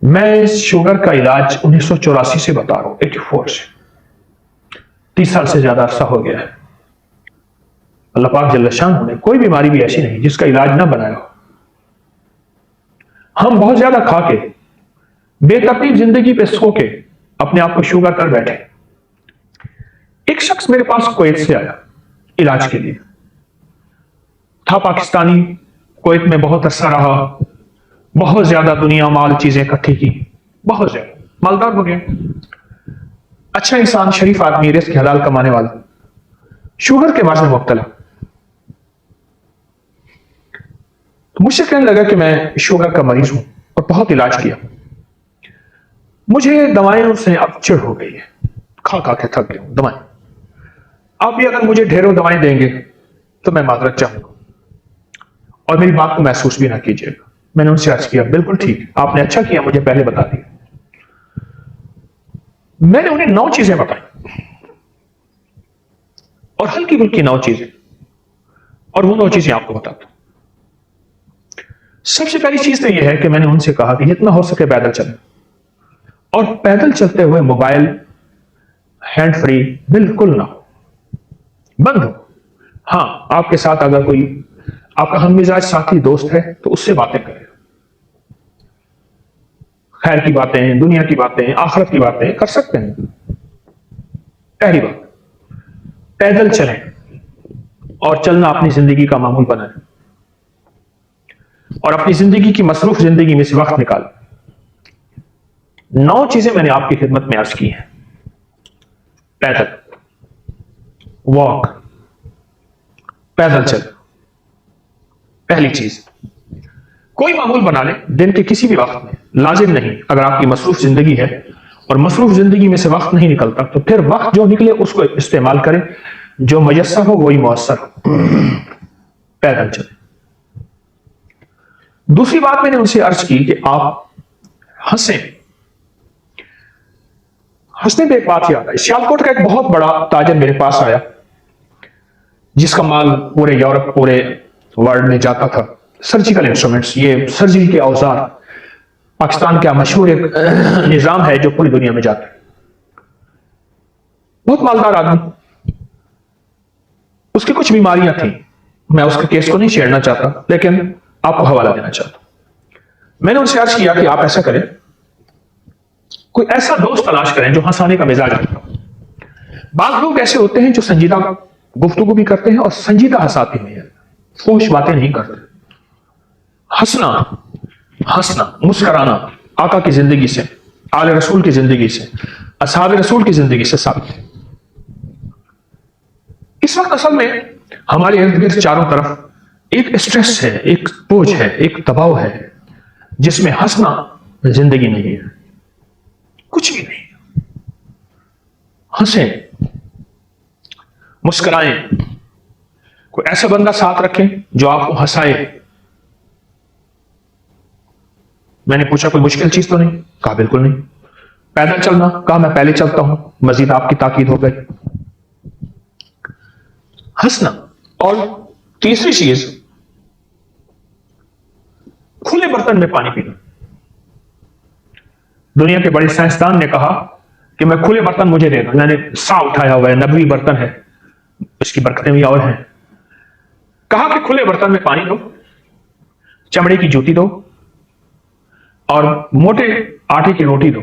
मैं शुगर का इलाज 1984 से बता रहा हूं, 84 से 30 साल से ज्यादा अरसा हो गया है। अल्लाह पाक जल्ल शान ने कोई बीमारी भी ऐसी नहीं जिसका इलाज ना बनाया हो। हम बहुत ज्यादा खा के बेतरतीब जिंदगी पे सो के अपने आप को शुगर कर बैठे। एक शख्स मेरे पास कुवैत से आया इलाज के लिए, था पाकिस्तानी, कुवैत में बहुत अरसा रहा, बहुत ज्यादा दुनिया माल चीजें इकट्ठी की, बहुत ज्यादा मालदार हो गया, अच्छा इंसान, शरीफ आदमी, रिस्क हलाल कमाने वाला, शुगर के मर्ज में मुब्तला। तो मुझसे कहने लगा कि मैं शुगर का मरीज हूं और बहुत इलाज किया, मुझे दवाएं से अब चिढ़ हो गई है, खा खा के थक गया हूं दवाएं। आप भी अगर मुझे ढेरों दवाएं देंगे तो मैं माजरत चाहूंगा और मेरी बात को महसूस भी ना कीजिएगा। मैंने उनसे अर्ज किया, बिल्कुल ठीक, आपने अच्छा किया मुझे पहले बता दिया। मैंने उन्हें 9 चीजें बताई और हल्की फुल्की 9 चीजें, और वो 9 चीजें आपको बताता हूं। सबसे पहली चीज तो यह है कि मैंने उनसे कहा कि जितना हो सके पैदल चलें, और पैदल चलते हुए मोबाइल हैंड फ्री बिल्कुल ना हो, बंद हो। हां, आपके साथ अगर कोई आपका हममिजाज साथी दोस्त है तो उससे बातें करें, खैर की बातें, दुनिया की बातें, आखिरत की बातें कर सकते हैं। पहली बात, पैदल चलें और चलना अपनी जिंदगी का मामूल बनाएं और अपनी जिंदगी की मसरूफ जिंदगी में से वक्त निकालें। 9 चीजें मैंने आपकी खिदमत में अर्ज की हैं। पैदल वॉक, पैदल चल, पहली चीज। कोई मामूल बना ले दिन के किसी भी वक्त में, लाजिम नहीं, अगर आपकी मसरूफ जिंदगी है और मसरूफ जिंदगी में से वक्त नहीं निकलता तो फिर वक्त जो निकले उसको इस्तेमाल करें, जो मयस्सर हो वही मुयस्सर हो, पैदल चले। दूसरी बात मैंने उनसे अर्ज की कि आप हंसें। हंसने पे एक बात याद आई, सियालकोट का एक बहुत बड़ा ताजर मेरे पास आया जिसका माल पूरे यूरोप, पूरे वर्ल्ड में जाता था। सर्जिकल इंस्ट्रूमेंट्स, ये सर्जरी के औजार, पाकिस्तान का मशहूर एक निजाम है जो पूरी दुनिया में जाता है। बहुत मालदार आदमी, उसकी कुछ बीमारियां थी, मैं उसके केस को नहीं छेड़ना चाहता लेकिन आपको हवाला देना चाहता हूं। मैंने उनसे अर्ज किया कि आप ऐसा करें, कोई ऐसा दोस्त तलाश करें जो हंसाने का मिजाज रखता हो। बात लोग ऐसे होते हैं जो संजीदा गुफ्तगू भी करते हैं और संजीदा हंसाते भी हैं, फूश बातें नहीं करते। हंसना, हंसना, मुस्कराना आका की जिंदगी से, आले रसूल की जिंदगी से, असहाब रसूल की जिंदगी से साबित है। इस वक्त असल में हमारे इर्द गिर्द चारों तरफ एक स्ट्रेस है, एक बोझ है, एक दबाव है जिसमें हंसना जिंदगी नहीं है, कुछ भी नहीं। हंसें, मुस्कुराएं, कोई ऐसा बंदा साथ रखें जो आपको हंसाए। मैंने पूछा कोई मुश्किल चीज तो नहीं? कहा बिल्कुल नहीं। पैदल चलना? कहा मैं पहले चलता हूं, मजीद आपकी ताकीद हो गई। हंसना। और तीसरी चीज, खुले बर्तन में पानी पीना। दुनिया के बड़े साइंसदान ने कहा कि मैं खुले बर्तन मुझे देना, मैंने सा उठाया हुआ है, नबवी बर्तन है, इसकी बरकतें भी और हैं। कहा कि खुले बर्तन में पानी दो, चमड़े की जूती दो और मोटे आटे की रोटी दो,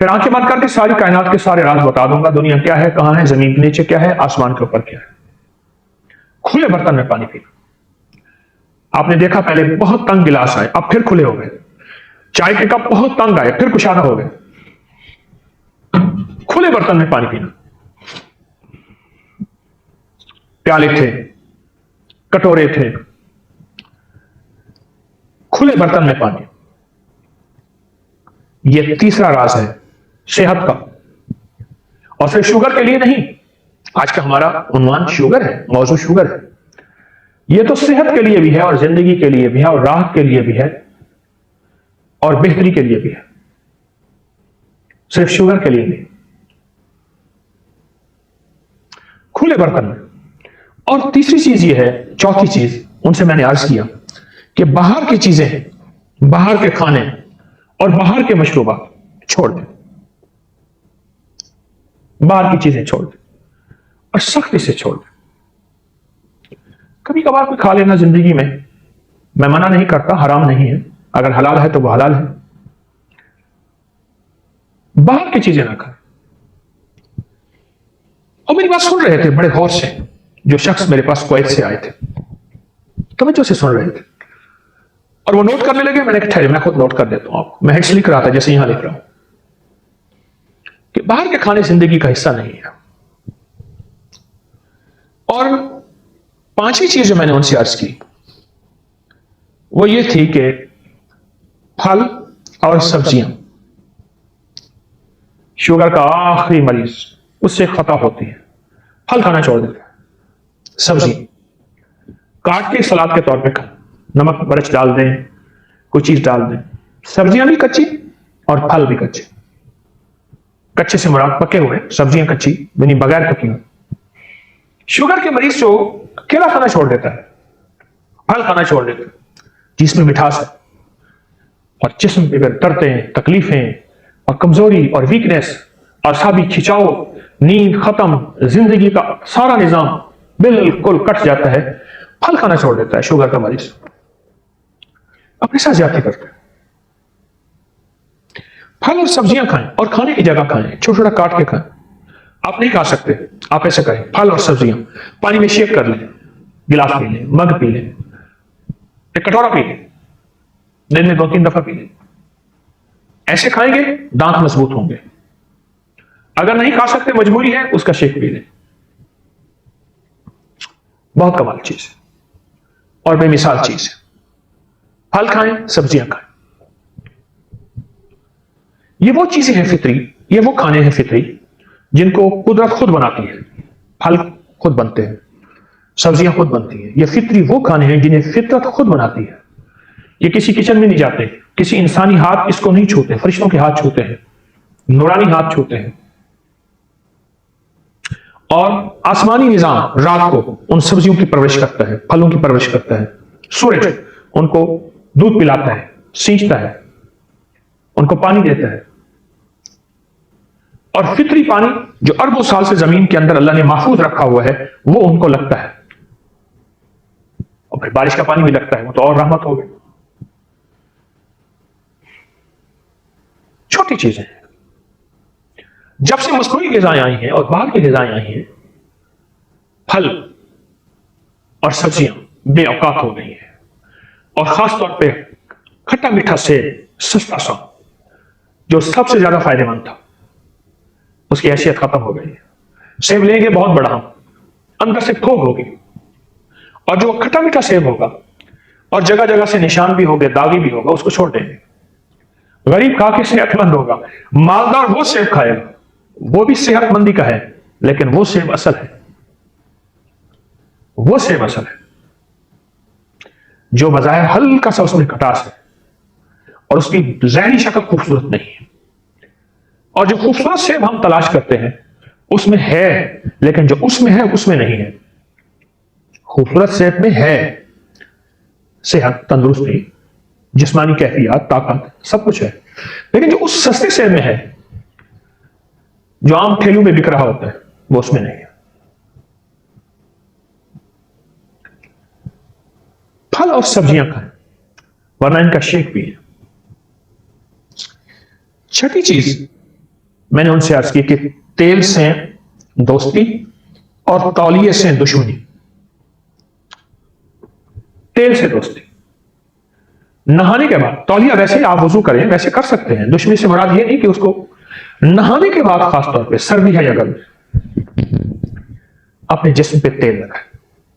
फिर आंखें बंद करके सारी कायनात के सारे राज बता दूंगा, दुनिया क्या है, कहां है, जमीन के नीचे क्या है, आसमान के ऊपर क्या है। खुले बर्तन में पानी पीना। आपने देखा पहले बहुत तंग गिलास आए, अब फिर खुले हो गए। चाय के कप बहुत तंग आए, फिर कुशादा हो गए। खुले बर्तन में पानी पीना। प्याले थे, कटोरे थे, खुले बर्तन में पानी। यह तीसरा राज है सेहत का। और फिर शुगर के लिए नहीं, आज का हमारा उन्वान शुगर है, मौजू शुगर है। यह तो सेहत के लिए भी है और जिंदगी के लिए भी है और राहत के लिए भी है और बेहतरी के लिए भी है, सिर्फ शुगर के लिए नहीं। खुले बर्तन में। और तीसरी चीज यह है, चौथी चीज उनसे मैंने अर्ज किया कि बाहर की चीजें, बाहर के खाने और बाहर के मशरूबात छोड़ दें, बाहर की चीजें छोड़ दें और सख्ती से छोड़ दें। कभी कभार कोई खा लेना जिंदगी में, मैं मना नहीं करता, हराम नहीं है, अगर हलाल है तो वो हलाल है। बाहर की चीजें ना खाएं। और मेरी बात सुन रहे थे बड़े गौर से जो शख्स मेरे पास कुवैत से आए थे, तवज्जो से सुन रहे थे और वो नोट करने लगे। मैंने कहा ठहरे, मैं खुद नोट कर देता हूं आपको। मैं हेड्स लिख रहा था जैसे यहां लिख रहा हूं कि बाहर के खाने जिंदगी का हिस्सा नहीं है। और पांचवी चीज जो मैंने उनसे अर्ज की वो ये थी कि फल और सब्जियां, शुगर का आखिरी मरीज उससे खता होती है, फल खाना छोड़ देता है, सब्जी काट के सलाद के तौर पे खाएं, नमक मिर्च डाल दें, कोई चीज डाल दें। सब्जियां भी कच्ची और फल भी कच्चे। कच्चे से मुराद पके हुए, सब्जियां कच्ची यानी बगैर पकी हुई। शुगर के मरीज जो केला खाना छोड़ देता है, फल खाना छोड़ देता है जिसमें मिठास है, और जिस्म पे दर्दें, तकलीफें और कमजोरी और वीकनेस और साबी खिंचाव, नींद खत्म, जिंदगी का सारा निजाम बिल्कुल कट जाता है, फल खाना छोड़ देता है शुगर का मरीज। अपने साथ ज्यादती करते हैं। फल और सब्जियां खाएं और खाने की जगह खाएं, छोटा छोटा काट के खाएं। आप नहीं खा सकते, आप ऐसे करें, फल और सब्जियां पानी में शेक कर लें, गिलास पी लें, मग पी लें, एक कटोरा पी लें, दिन में 2-3 दफा पी लें। ऐसे खाएंगे दांत मजबूत होंगे। अगर नहीं खा सकते, मजबूरी है, उसका शेक पी लें। बहुत कमाल चीज है और बेमिसाल चीज है। फल खाएं, सब्जियां खाएं। ये वो चीजें हैं फितरी, ये वो खाने हैं फितरी जिनको कुदरत खुद बनाती है। फल खुद बनते हैं, सब्जियां खुद बनती हैं। ये फितरी वो खाने हैं जिन्हें फितरत खुद बनाती है। ये किसी किचन में नहीं जाते, किसी इंसानी हाथ इसको नहीं छूते, फरिश्तों के हाथ छूते हैं, नूरानी हाथ छूते हैं। और आसमानी निजाम रात को उन सब्जियों की परवरिश करता है, फलों की परवरिश करता है। सूरज उनको दूध पिलाता है, सींचता है, उनको पानी देता है। और फितरी पानी जो अरबों साल से जमीन के अंदर अल्लाह ने महफूज रखा हुआ है, वो उनको लगता है। और फिर बारिश का पानी भी लगता है, वो तो और रहमत हो गई। छोटी चीजें हैं। जब से मसनूई ग़िज़ाएं आई हैं और बाहर की ग़िज़ाएं आई हैं, फल और सब्जियां बेऔकात हो गई हैं। और खासतौर पे खट्टा मीठा सेब, सस्ता सा, जो सबसे ज्यादा फायदेमंद था, उसकी हैसियत खत्म हो गई। सेब लेंगे बहुत बड़ा, हम अंदर से ठोक होगी। और जो खट्टा मीठा सेब होगा और जगह जगह से निशान भी होंगे, दागी भी होगा, उसको छोड़ देंगे। गरीब खा के सेहतमंद होगा, मालदार वो सेब खाएगा, वो भी सेहतमंदी का है, लेकिन वो सेब असल है, वो सेब असल है जो बजाय हल्का सा उसमें खटास है और उसकी ज़ाहिरी शक्ल खूबसूरत नहीं है। और जो खूबसूरत सेब हम तलाश करते हैं उसमें है, लेकिन जो उसमें है उसमें नहीं है। खूबसूरत सेब में है सेहत, तंदुरुस्ती, जिस्मानी कैफियत, ताकत, सब कुछ है, लेकिन जो उस सस्ते सेब में है, जो आम ठेलों में बिक रहा होता है, वो उसमें नहीं है। फल और सब्जियां खाएं, वरना इनका शेक पिए। छठी चीज मैंने उनसे अर्ज की कि तेल से दोस्ती और तौलिए से दुश्मनी। तेल से दोस्ती, नहाने के बाद तौलिया, वैसे आप वजू करें वैसे कर सकते हैं, दुश्मनी से मुराद ये नहीं कि उसको नहाने के बाद, खासतौर पे सर्दी है या गर्मी, अपने जिस्म पे तेल लगाए।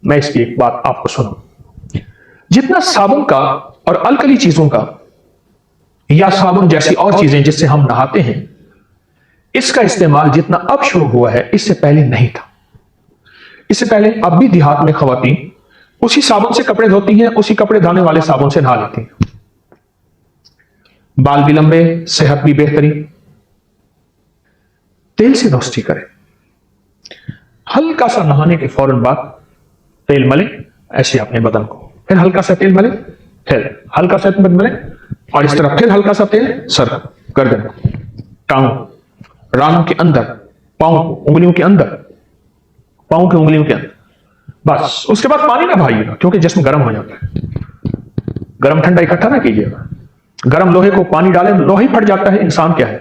मैं इसकी एक बात आपको सुनाऊं। जितना साबुन का और अल्कली चीजों का या साबुन जैसी और चीजें जिससे हम नहाते हैं, इसका इस्तेमाल जितना अब शुरू हुआ है, इससे पहले नहीं था। इससे पहले अब भी देहात में खवातीन उसी साबुन से कपड़े धोती हैं, उसी कपड़े धोने वाले साबुन से नहा लेती हैं। बाल भी लंबे, सेहत भी बेहतरीन। तेल से दोस्ती करें। हल्का सा नहाने के फौरन बाद तेल मले ऐसे अपने बदन को, फिर हल्का सा तेल मले, फिर हल्का सा मत मिले, और इस तरह फिर हल्का सा तेल सर, गर्दन, टांग, रानों के अंदर, पांव, उंगलियों के अंदर, पांव की उंगलियों के अंदर। बस उसके बाद पानी ना भाइएगा, क्योंकि जिस्म गर्म हो जाता है। गर्म ठंडा इकट्ठा ना कीजिएगा। गर्म लोहे को पानी डाले लोहा ही फट जाता है। इंसान क्या है,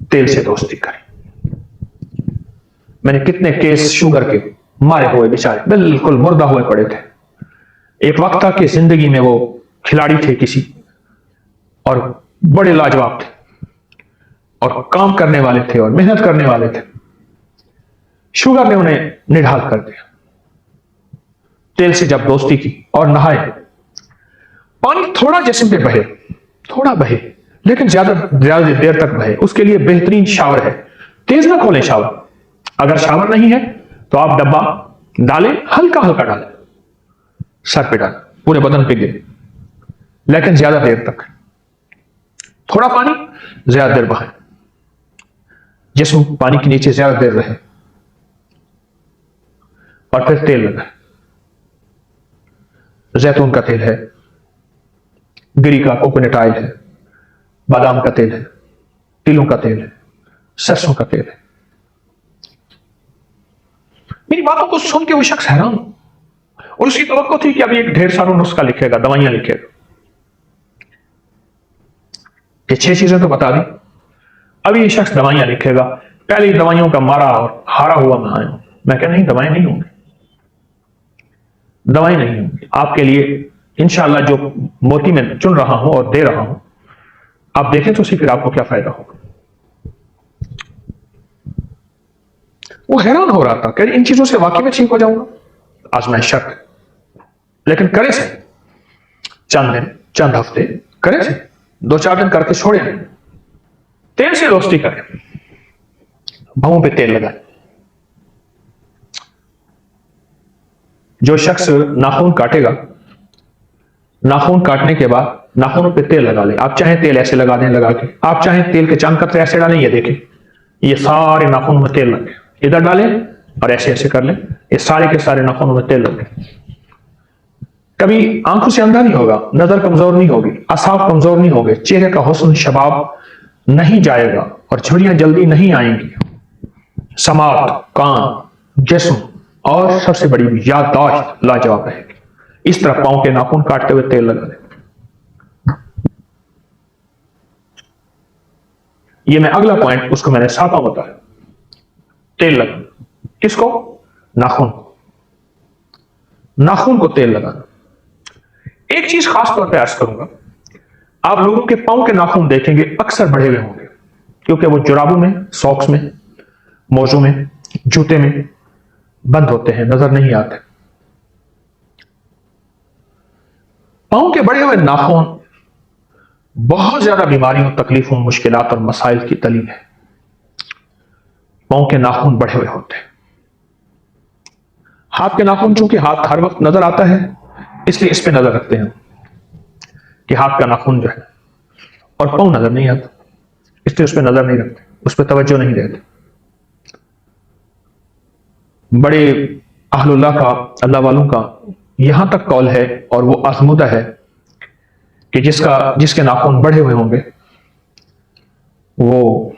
तेल से दोस्ती करें। मैंने कितने केस शुगर के मारे हुए बेचारे बिल्कुल मुर्दा हुए पड़े थे। एक वक्त था कि जिंदगी में वो खिलाड़ी थे किसी, और बड़े लाजवाब थे, और काम करने वाले थे, और मेहनत करने वाले थे। शुगर ने उन्हें निढाल कर दिया। तेल से जब दोस्ती की और नहाए, पानी थोड़ा जिस्म पे बहे, थोड़ा बहे, लेकिन ज्यादा देर तक बहे, उसके लिए बेहतरीन शावर है। तेज ना खोलें शावर। अगर शावर नहीं है तो आप डब्बा डालें, हल्का हल्का डालें, सर पे डालें, पूरे बदन पे गिरे, लेकिन ज्यादा देर तक। थोड़ा पानी ज्यादा देर बहाए, जिस्म पानी के नीचे ज्यादा देर रहे, और फिर तेल लगाए। जैतून का तेल है, गिरी का कोकोनट ऑयल है, बादाम का तेल है, तिलों का तेल है, सरसों का तेल है। मेरी बातों को सुन के वो शख्स हैरान, और उसकी तवक्को थी कि अभी एक ढेर सारा नुस्खा लिखेगा, दवाइयां लिखेगा। ये 6 चीजें तो बता दी, अभी ये शख्स दवाइयां लिखेगा। पहले दवाइयों का मारा और हारा हुआ मैं आया। मैं कह नहीं, दवाएं नहीं होंगी, दवाएं नहीं होंगी आपके लिए। इंशाअल्लाह जो मोती मैं चुन रहा हूं और दे रहा हूं, आप देखें तो फिर आपको क्या फायदा होगा। वो हैरान हो रहा था कि इन चीजों से वाकई में ठीक हो जाऊंगा। आजमाइश शर्त, लेकिन करे से चंद दिन, चंद हफ्ते करे से, 2-4 दिन करके छोड़े। तेल से दोस्ती करें, भवों पे तेल लगाए। जो शख्स नाखून काटेगा, नाखून काटने के बाद नाखूनों पे तेल लगा ले। आप चाहें तेल ऐसे लगा दें, लगा के आप चाहें तेल के चंद कतरे ऐसे डालें। ये देखें, ये सारे नाखूनों में तेल लगे, इधर डालें और ऐसे ऐसे कर लें, ये सारे के सारे नाखूनों में तेल लगे। कभी आंखों से अंधा नहीं होगा, नजर कमजोर नहीं होगी, असाब कमजोर नहीं होंगे, चेहरे का हुस्न शबाब नहीं जाएगा, और झुर्रियां जल्दी नहीं आएंगी। समात, कान, जिस्म और सबसे बड़ी याददाश्त लाजवाब रहेगी। इस तरह पांव के नाखून काटते हुए तेल लगा दें। ये मैं अगला पॉइंट, उसको मैंने 7वां बताया, तेल लगाना। किसको? नाखून। नाखून को तेल लगाना। एक चीज खास तौर पे अर्ज करूंगा, आप लोगों के पांव के नाखून देखेंगे अक्सर बढ़े हुए होंगे, क्योंकि वो जुराबों में, सॉक्स में, मोजों में, जूते में बंद होते हैं, नजर नहीं आते। पांव के बढ़े हुए नाखून बहुत ज्यादा बीमारियों, तकलीफों, मुश्किलात और मसाइल की दलील है। पांव के नाखून बढ़े हुए होते हैं। हाथ के नाखून, चूंकि हाथ हर वक्त नजर आता है, इसलिए इस पे नजर रखते हैं कि हाथ का नाखून जो है, और पांव नजर नहीं आता, इसलिए उस पर नजर नहीं रखते, उस पर तवज्जो नहीं देते। बड़े अहलुल्लाह का, अल्लाह वालों का यहां तक कौल है, और वो आजमुदा है, कि जिसके नाखून बढ़े हुए होंगे वो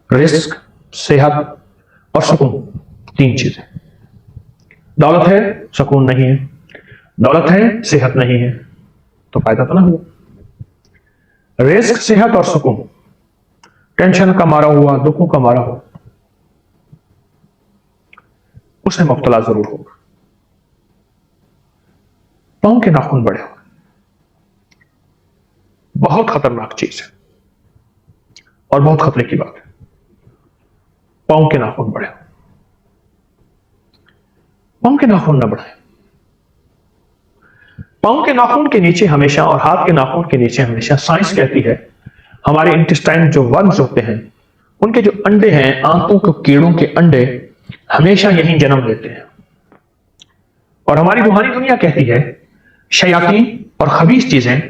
रिस्क, सेहत और सुकून, 3 चीजें। दौलत है, सुकून नहीं है, दौलत है, सेहत नहीं है, तो फायदा तो ना हुआ। रिस्क, सेहत और सुकून, टेंशन का मारा हुआ, दुखों का मारा हुआ, उसमें मुब्तला जरूर होगा। पांव के नाखून बढ़े हुए बहुत खतरनाक चीज है, और बहुत खतरे की बात है। पांव के नाखून बढ़े, पांव के नाखून न बढ़ाएं। पांव के नाखून के नीचे हमेशा, और हाथ के नाखून के नीचे हमेशा, साइंस कहती है हमारे इंटेस्टाइन जो वर्म्स होते हैं, उनके जो अंडे हैं, आंतों के कीड़ों के अंडे हमेशा यहीं जन्म लेते हैं। और हमारी रूहानी दुनिया कहती है शयातीन और खबीस चीजें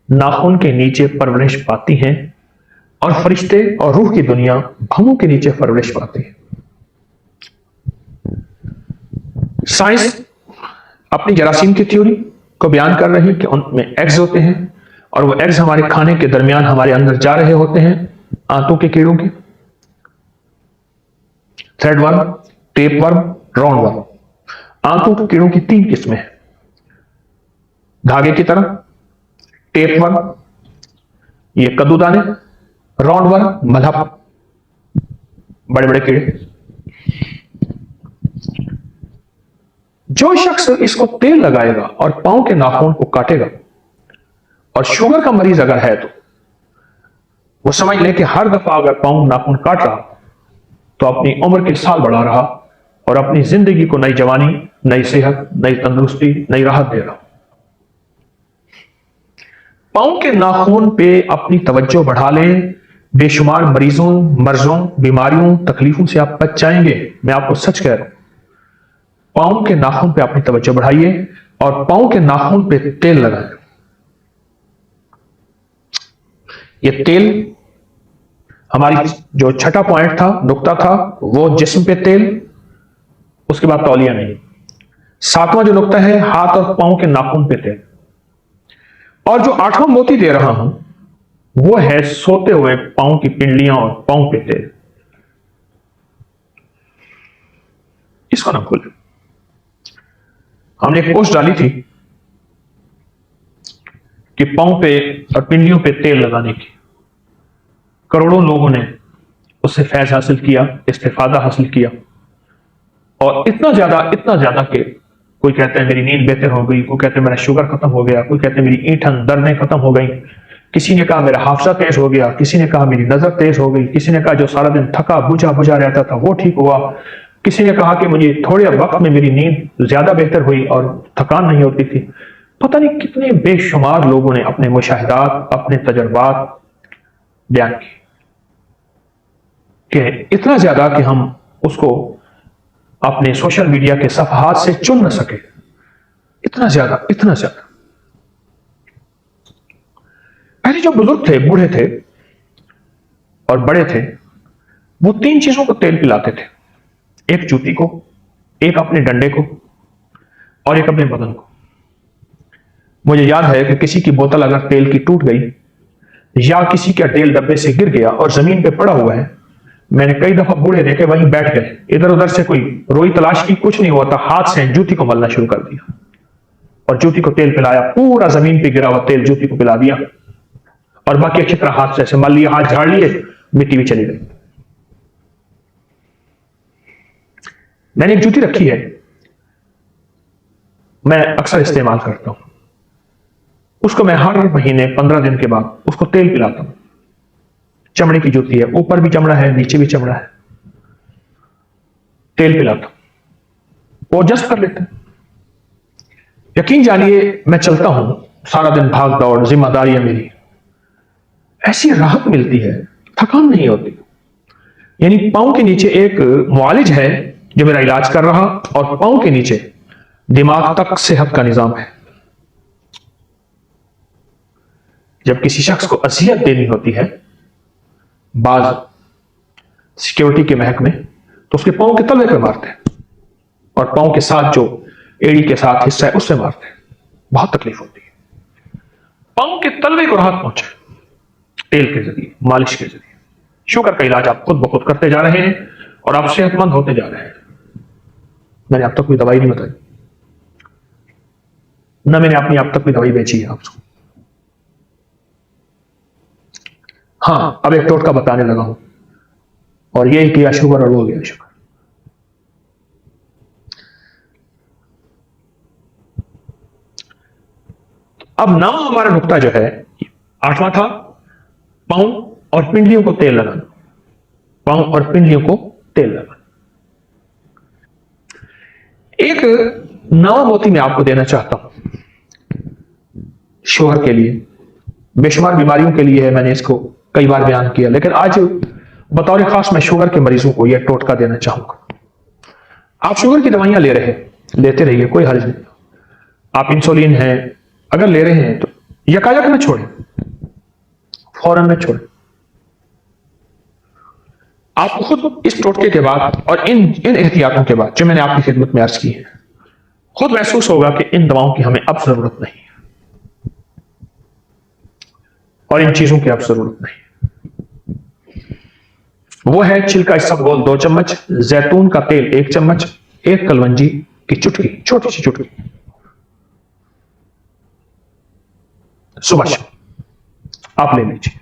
नाखून के नीचे परवरिश पाती हैं, और फरिश्ते और रूह की दुनिया भवों के नीचे परवरिश पाती है। साइंस अपनी जरासीम की थ्योरी को बयान कर रही है कि उनमें एग्स होते हैं और वो एग्स हमारे खाने के दरमियान हमारे अंदर जा रहे होते हैं आंतों के कीड़ों के। Thread worm, tape worm, round worm. आंतों के कीड़ों की 3 किस्में हैं, धागे की तरह, टेप वर्म ये कद्दूदाने, राउंड वर्म मलहब बड़े बड़े कीड़े। जो शख्स इसको तेल लगाएगा और पांव के नाखून को काटेगा, और शुगर का मरीज अगर है तो वो समझ ले कि हर दफा अगर पांव नाखून काट रहा तो अपनी उम्र के साल बढ़ा रहा और अपनी जिंदगी को नई जवानी, नई सेहत, नई तंदुरुस्ती, नई राहत दे रहा। पांव के नाखून पे अपनी तवज्जो बढ़ा लें, बेशुमार मरीजों, मर्जों, बीमारियों, तकलीफों से आप बच जाएंगे। मैं आपको सच कह रहा हूं। पांव के नाखून पे अपनी तवज्जो बढ़ाइए और पांव के नाखून पे तेल लगाएं। ये तेल हमारी जो छठा पॉइंट था, नुक्ता था, वो जिस्म पे तेल, उसके बाद तौलिया नहीं। 7वां जो नुक्ता है, हाथ और पांव के नाखून पे तेल। और जो 8वां मोती दे रहा हूं वो है सोते हुए पांव की पिंडलियां और पांव पे तेल। इसको ना भूलें। हमने एक पोस्ट डाली थी कि पांव पे और पिंडलियों पे तेल लगाने की। करोड़ों लोगों ने उससे फैज हासिल किया, इस्तेफादा हासिल किया, और इतना ज्यादा कि कोई कहते हैं मेरी नींद बेहतर हो गई, कोई कहते हैं मेरा शुगर खत्म हो गया, कोई कहते हैं मेरी ईंठन दर्दें खत्म हो गई, किसी ने कहा मेरा हाफजा तेज हो गया, किसी ने कहा मेरी नजर तेज हो गई, किसी ने कहा जो सारा दिन थका बुझा बुझा रहता था वो ठीक हुआ, किसी ने कहा कि मुझे थोड़े वक्त में मेरी नींद ज्यादा बेहतर हुई और थकान नहीं होती थी। पता नहीं कितने बेशुमार लोगों ने अपने मुशाहिदात, अपने तजर्बात बयान किए, कि इतना ज्यादा कि हम उसको अपने सोशल मीडिया के सफहात से चुन न सके। इतना ज्यादा। पहले जो बुजुर्ग थे, बूढ़े थे और बड़े थे, वो 3 चीजों को तेल पिलाते थे। एक जूती को, एक अपने डंडे को और एक अपने बदन को। मुझे याद है कि किसी की बोतल अगर तेल की टूट गई या किसी का तेल डब्बे से गिर गया और जमीन पे पड़ा हुआ है, मैंने कई दफा बूढ़े देखे वहीं बैठ गए, इधर उधर से कोई रोई तलाश की, कुछ नहीं हुआ था, हाथ से जूती को मलना शुरू कर दिया और जूती को तेल पिलाया। पूरा जमीन पे गिरा हुआ तेल जूती को पिला दिया और बाकी अच्छी तरह हाथ से मल लिया, हाथ झाड़ लिए, मिट्टी भी चली गई। मैंने एक जूती रखी है, मैं अक्सर इस्तेमाल करता हूं उसको। मैं हर महीने 15 दिन के बाद उसको तेल पिलाता हूं। चमड़े की जूती है, ऊपर भी चमड़ा है, नीचे भी चमड़ा है। तेल पिलाता हूं, वो एडजस्ट कर लेते हैं। यकीन जानिए, मैं चलता हूं सारा दिन, भाग दौड़, जिम्मेदारियां मेरी, ऐसी राहत मिलती है, थकान नहीं होती। यानी पांव के नीचे एक मुआलिज है जो मेरा इलाज कर रहा, और पांव के नीचे दिमाग तक सेहत का निजाम है। जब किसी शख्स को अजियत देनी होती है बाज सिक्योरिटी के महकमे, तो उसके पांव के तलवे पे मारते हैं और पांव के साथ जो एड़ी के साथ हिस्सा है उससे मारते हैं। बहुत तकलीफ होती है। पांव के तलवे को राहत पहुंचे तेल के जरिए, मालिश के जरिए। शुगर का इलाज आप खुद ब खुद करते जा रहे हैं और आप सेहतमंद होते जा रहे हैं। मैंने अब तक कोई दवाई नहीं बताई, न मैंने अपनी अब तक कोई दवाई बेची है आपको। हां, अब एक टोटका बताने लगा हूं, और ये किया शुगर और वो गया शुगर। अब 9वां हमारा नुक्ता जो है, 8वां था पांव और पिंडलियों को तेल लगाना। पांव और पिंडलियों को तेल लगाना। एक 9वां मोती मैं आपको देना चाहता हूं शुगर के लिए, बेशुमार बीमारियों के लिए है। मैंने इसको कई बार बयान किया, लेकिन आज बतौर खास मैं शुगर के मरीजों को यह टोटका देना चाहूंगा। आप शुगर की दवाइयां ले रहे हैं, लेते रहिए, कोई हर्ज नहीं। आप इंसुलिन है अगर ले रहे हैं तो यकायक न छोड़ें, फौरन न छोड़ें। आप खुद इस टोटके के बाद और इन एहतियातों के बाद जो मैंने आपकी खिदमत में अर्ज की है, खुद महसूस होगा कि इन दवाओं की हमें अब जरूरत नहीं है और इन चीजों की अब जरूरत नहीं। वो है छिलका इसबगोल 2 चम्मच, जैतून का तेल 1 चम्मच, एक कलवंजी की चुटकी, छोटी सी चुटकी, सुबह शाम आप ले लीजिए।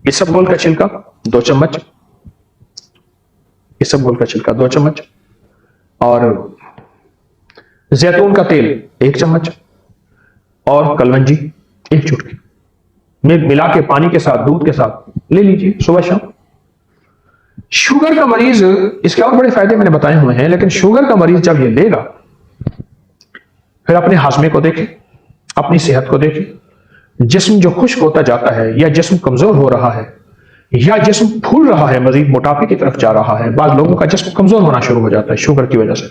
इसबगोल का छिलका 2 चम्मच, इसबगोल का छिलका 2 चम्मच और जैतून का तेल 1 चम्मच और कलवंजी 1 चुटकी मिला के पानी के साथ, दूध के साथ ले लीजिए सुबह शाम। शुगर का मरीज, इसके और बड़े फायदे मैंने बताए हुए हैं, लेकिन शुगर का मरीज जब ये लेगा फिर अपने हाजमे को देखे, अपनी सेहत को देखे। जिस्म जो खुश्क होता जाता है या जिस्म कमजोर हो रहा है या जिस्म फूल रहा है, मजीद मोटापे की तरफ जा रहा है। बाद लोगों का जिस्म कमजोर होना शुरू हो जाता है शुगर की वजह से,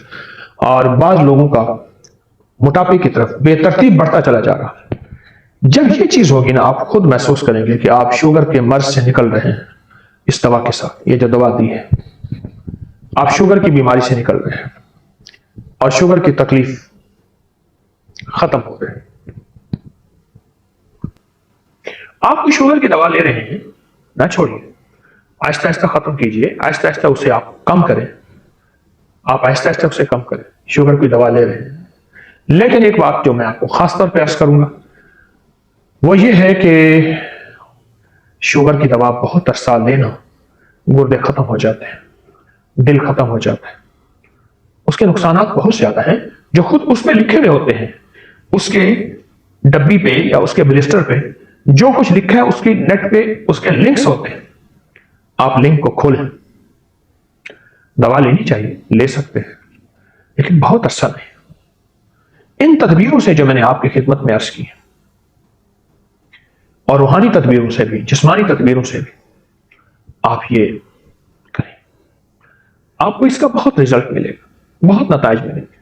और बाद लोगों का मोटापे की तरफ बेतरतीब बढ़ता चला जा रहा है। जब ये चीज होगी ना, आप खुद महसूस करेंगे कि आप शुगर के मर्ज से निकल रहे हैं। इस दवा के साथ, ये जो दवा दी है, आप शुगर की बीमारी से निकल रहे हैं और शुगर की तकलीफ खत्म हो रही है। आप कोई शुगर की दवा ले रहे हैं, ना छोड़िए, आहिस्ता आहिस्ता खत्म कीजिए, आहिस्ता आहिस्ता उसे आप कम करें। आप आहिस्ता आहिस्ता उसे कम करें। शुगर की दवा ले रहे हैं, लेकिन एक बात जो मैं आपको खास तौर पे अर्ज करूंगा वो ये है कि शुगर की दवा बहुत अरसा लेना, गुर्दे खत्म हो जाते हैं, दिल खत्म हो जाता है, उसके नुकसान बहुत ज्यादा हैं जो खुद उसमें लिखे हुए होते हैं। उसके डब्बी पे या उसके ब्लिस्टर पे जो कुछ लिखा है, उसकी नेट पे उसके लिंक्स होते हैं। आप लिंक को खोलें, दवा लेनी चाहिए, ले सकते हैं, लेकिन बहुत अच्छा नहीं। इन तदबीरों से जो मैंने आपकी खिदमत में अर्ज की और रूहानी तदबीरों से भी, जिस्मानी तदबीरों से भी आप ये करें, आपको इसका बहुत रिजल्ट मिलेगा, बहुत नताइज मिलेंगे।